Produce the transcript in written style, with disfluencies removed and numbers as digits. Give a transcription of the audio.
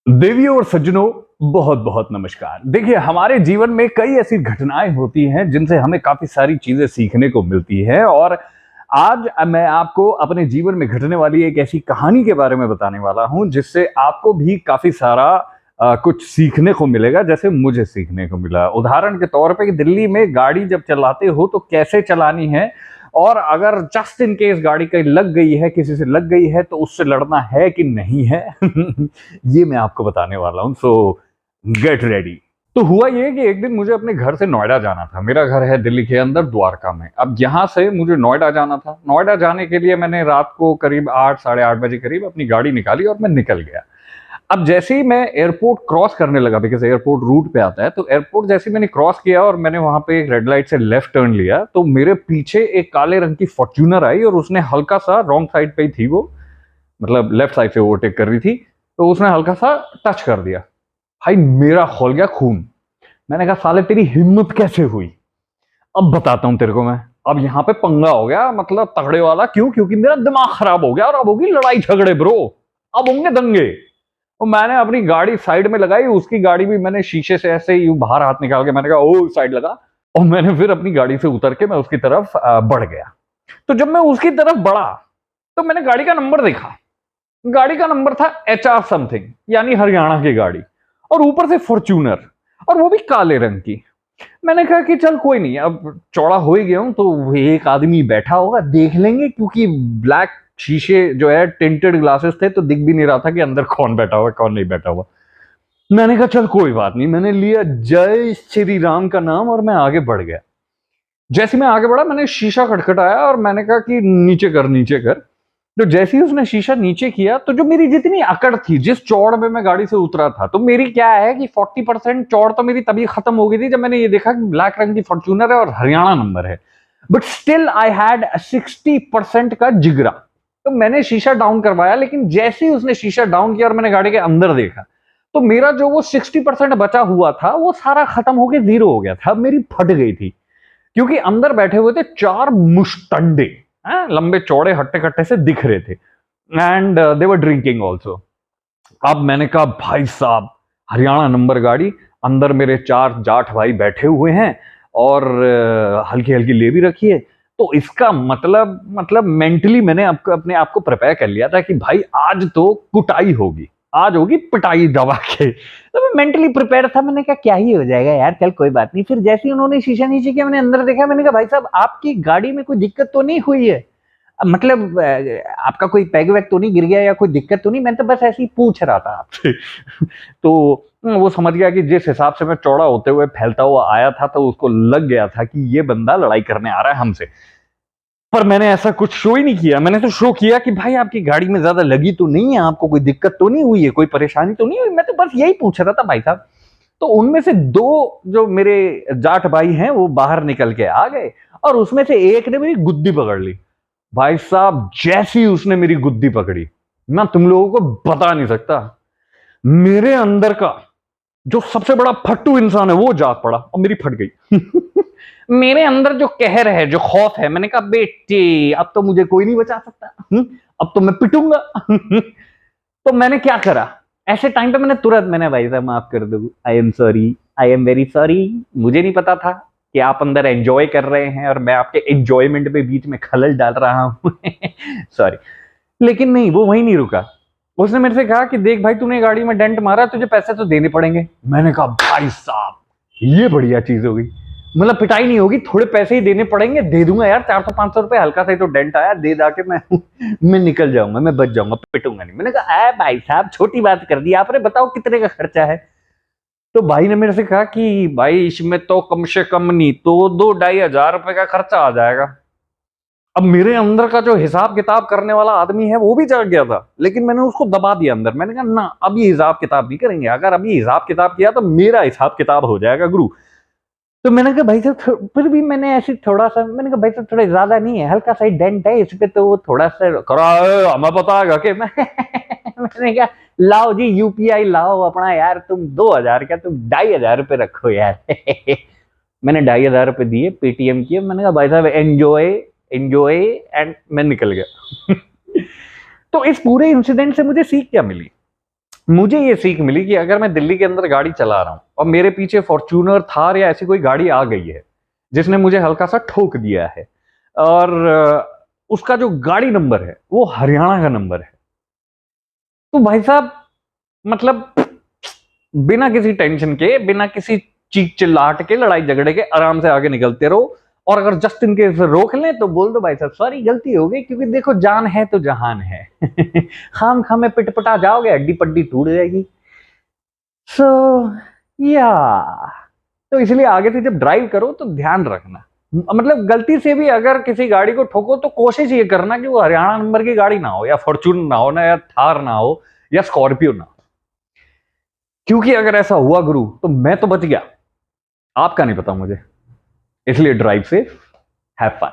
देवियों और सज्जनों, बहुत बहुत नमस्कार। देखिए, हमारे जीवन में कई ऐसी घटनाएं होती हैं जिनसे हमें काफी सारी चीजें सीखने को मिलती है। और आज मैं आपको अपने जीवन में घटने वाली एक ऐसी कहानी के बारे में बताने वाला हूं जिससे आपको भी काफी सारा कुछ सीखने को मिलेगा, जैसे मुझे सीखने को मिला। उदाहरण के तौर पे कि दिल्ली में गाड़ी जब चलाते हो तो कैसे चलानी है, और अगर जस्ट इन केस गाड़ी कहीं लग गई है, किसी से लग गई है, तो उससे लड़ना है कि नहीं है। ये मैं आपको बताने वाला हूं, सो गेट रेडी। तो हुआ ये कि एक दिन मुझे अपने घर से नोएडा जाना था। मेरा घर है दिल्ली के अंदर, द्वारका में। अब यहां से मुझे नोएडा जाना था। नोएडा जाने के लिए मैंने रात को करीब 8 साढ़े 8 बजे करीब अपनी गाड़ी निकाली और मैं निकल गया। अब जैसे ही मैं एयरपोर्ट क्रॉस करने लगा, बिकॉज एयरपोर्ट रूट पे आता है, तो एयरपोर्ट जैसे ही मैंने क्रॉस किया और मैंने वहां पे एक रेड लाइट से लेफ्ट टर्न लिया, तो मेरे पीछे एक काले रंग की फॉर्च्यूनर आई और उसने हल्का सा रॉन्ग साइड पे ही थी, वो मतलब लेफ्ट साइड से ओवरटेक कर रही थी, तो उसने हल्का सा टच कर दिया। भाई मेरा खोल गया खून। मैंने कहा, साले तेरी हिम्मत कैसे हुई? अब बताता हूं तेरे को मैं। अब यहाँ पे पंगा हो गया, मतलब तगड़े वाला। क्यों? क्योंकि मेरा दिमाग खराब हो गया और अब होगी लड़ाई झगड़े ब्रो। अब होंगे दंगे। और मैंने अपनी गाड़ी साइड में लगाई, उसकी गाड़ी भी मैंने शीशे से ऐसे ही बाहर हाथ निकाल के मैंने कहा ओ साइड लगा, और मैंने फिर अपनी गाड़ी से उतर के मैं उसकी तरफ बढ़ गया। तो जब मैं उसकी तरफ बढ़ा तो मैंने गाड़ी का नंबर देखा। गाड़ी का नंबर था HR समथिंग, यानी हरियाणा की गाड़ी, और ऊपर से फॉर्च्यूनर, और वो भी काले रंग की। मैंने कहा कि चल कोई नहीं, अब चौड़ा हो ही गया हूं तो एक आदमी बैठा होगा, देख लेंगे, क्योंकि ब्लैक शीशे जो है, टिंटेड ग्लासेस थे, तो दिख भी नहीं रहा था कि अंदर कौन बैठा हुआ कौन नहीं बैठा हुआ। मैंने कहा चल कोई बात नहीं। मैंने लिया जय श्री राम का नाम और मैं आगे बढ़ गया। जैसे मैं आगे बढ़ा, मैंने शीशा खटखटाया और मैंने कहा कि नीचे कर नीचे कर। तो जैसे ही उसने शीशा नीचे किया, तो जो मेरी जितनी अकड़ थी, जिस चौड़ में मैं गाड़ी से उतरा था, तो मेरी क्या है कि 40% चौड़ तो मेरी तभी खत्म हो गई थी जब मैंने ये देखा कि ब्लैक रंग की फॉर्च्यूनर है और हरियाणा नंबर है। बट स्टिल आई हैड 60% का जिगरा। तो मैंने शीशा डाउन करवाया, लेकिन जैसे ही उसने शीशा डाउन किया और मैंने गाड़ी के अंदर देखा, तो मेरा जो वो 60% बचा हुआ था वो सारा खत्म होकर 0 हो गया था। मेरी फट गई थी, क्योंकि अंदर बैठे हुए थे 4 मुश्तंडे, लंबे चौड़े हट्टे कट्टे से दिख रहे थे, and they were drinking also. अब मैंने कहा भाई साहब, हरियाणा नंबर गाड़ी, अंदर मेरे 4 जाट भाई बैठे हुए हैं, और हल्की हल्की ले भी रखी है। तो इसका मतलब मेंटली मैंने आपको अपने आप को प्रिपेयर कर लिया था कि भाई आज तो कुटाई होगी, आज होगी पिटाई दबा के। तो मैं मेंटली प्रिपेयर था। मैंने कहा क्या ही हो जाएगा यार, चल कोई बात नहीं। फिर जैसे ही उन्होंने शीशा नीचे किया, मैंने अंदर देखा। मैंने कहा भाई साहब, आपकी गाड़ी में कोई दिक्कत तो नहीं हुई है? मतलब आपका कोई पैग वैग तो नहीं गिर गया या कोई दिक्कत तो नहीं? मैं तो बस ऐसे ही पूछ रहा था आपसे। तो वो समझ गया कि जिस हिसाब से मैं चौड़ा होते हुए फैलता हुआ आया था, तो उसको लग गया था कि ये बंदा लड़ाई करने आ रहा है हमसे। पर मैंने ऐसा कुछ शो ही नहीं किया। मैंने तो शो किया कि भाई आपकी गाड़ी में ज्यादा लगी तो नहीं है, आपको कोई दिक्कत तो नहीं हुई है, कोई परेशानी तो नहीं हुई? मैं तो बस यही पूछ रहा था भाई साहब। तो उनमें से 2 जो मेरे जाट भाई हैं वो बाहर निकल के आ गए, और उसमें से एक ने मेरी गुद्दी पकड़ ली। भाई साहब, जैसी उसने मेरी गुद्दी पकड़ी, मैं तुम लोगों को बता नहीं सकता। मेरे अंदर का जो सबसे बड़ा फट्टू इंसान है वो जाग पड़ा और मेरी फट गई। मेरे अंदर जो कहर है, जो खौफ है, मैंने कहा बेटे अब तो मुझे कोई नहीं बचा सकता। अब तो मैं पिटूंगा। तो मैंने क्या करा, ऐसे टाइम पे मैंने तुरंत, मैंने भाई साहब माफ कर दो, I am sorry, I am very sorry, मुझे नहीं पता था कि आप अंदर एंजॉय कर रहे हैं और मैं आपके एंजॉयमेंट पे बीच में खलल डाल रहा हूं। सॉरी। लेकिन नहीं, वो वहीं नहीं रुका। उसने मेरे से कहा कि देख भाई, तूने गाड़ी में डेंट मारा, तुझे पैसे तो देने पड़ेंगे। मैंने कहा भाई साहब, ये बढ़िया चीज होगी, मतलब पिटाई नहीं होगी, थोड़े पैसे ही देने पड़ेंगे, दे दूंगा यार 400-500 रुपए, हल्का सा ही तो डेंट आया, दे दा के मैं निकल जाऊंगा, मैं बच जाऊंगा, पिटूंगा नहीं। मैंने कहा भाई साहब, छोटी बात कर दी आपने, बताओ कितने का खर्चा है? तो भाई ने मेरे से कहा कि भाई इसमें तो कम से कम नहीं तो 2-2.5 हजार रुपए का खर्चा आ जाएगा। अब मेरे अंदर का जो हिसाब किताब करने वाला आदमी है वो भी जाग गया था, लेकिन मैंने उसको दबा दिया अंदर। मैंने कहा ना, अब ये हिसाब किताब नहीं करेंगे, अगर अभी हिसाब किताब किया तो मेरा हिसाब किताब हो जाएगा गुरु। तो मैंने कहा भाई साहब, फिर भी मैंने ऐसे थोड़ा सा, मैंने कहा भाई साहब थोड़ा ज्यादा नहीं है, हल्का सा डेंट है इस पे, तो वो थोड़ा सा करा हमें पता है कि मैंने कहा लाओ जी यूपीआई लाओ अपना यार, तुम 2 हजार का तुम 2.5 हजार रुपए रखो यार। मैंने 2.5 हजार रुपए दिए, पेटीएम किए। मैंने कहा भाई साहब एंजॉय एंजॉय, एंड मैं निकल गया। तो इस पूरे इंसिडेंट से मुझे सीख क्या मिली? मुझे ये सीख मिली कि अगर मैं दिल्ली के अंदर गाड़ी चला रहा हूं और मेरे पीछे फॉर्च्यूनर, थार या ऐसी कोई गाड़ी आ गई है जिसने मुझे हल्का सा ठोक दिया है और उसका जो गाड़ी नंबर है वो हरियाणा का नंबर है, तो भाई साहब मतलब बिना किसी टेंशन के, बिना किसी चीख चिल्लाहट के, लड़ाई झगड़े के आराम से आगे निकलते रहो। और अगर जस्ट इन केस रोक लें तो बोल दो भाई साहब सॉरी गलती हो गई, क्योंकि देखो जान है तो जहान है। खाम खामे पिटपटा जाओगे, हड्डी पड्डी टूट जाएगी। सो या तो इसलिए आगे से जब ड्राइव करो तो ध्यान रखना, मतलब गलती से भी अगर किसी गाड़ी को ठोको तो कोशिश ये करना कि वो हरियाणा नंबर की गाड़ी ना हो, या फॉर्च्यूनर ना हो, ना या थार ना हो, या स्कॉर्पियो ना हो। क्योंकि अगर ऐसा हुआ गुरु तो मैं तो बच गया, आपका नहीं पता मुझे। इसलिए ड्राइव सेफ, हैव फन।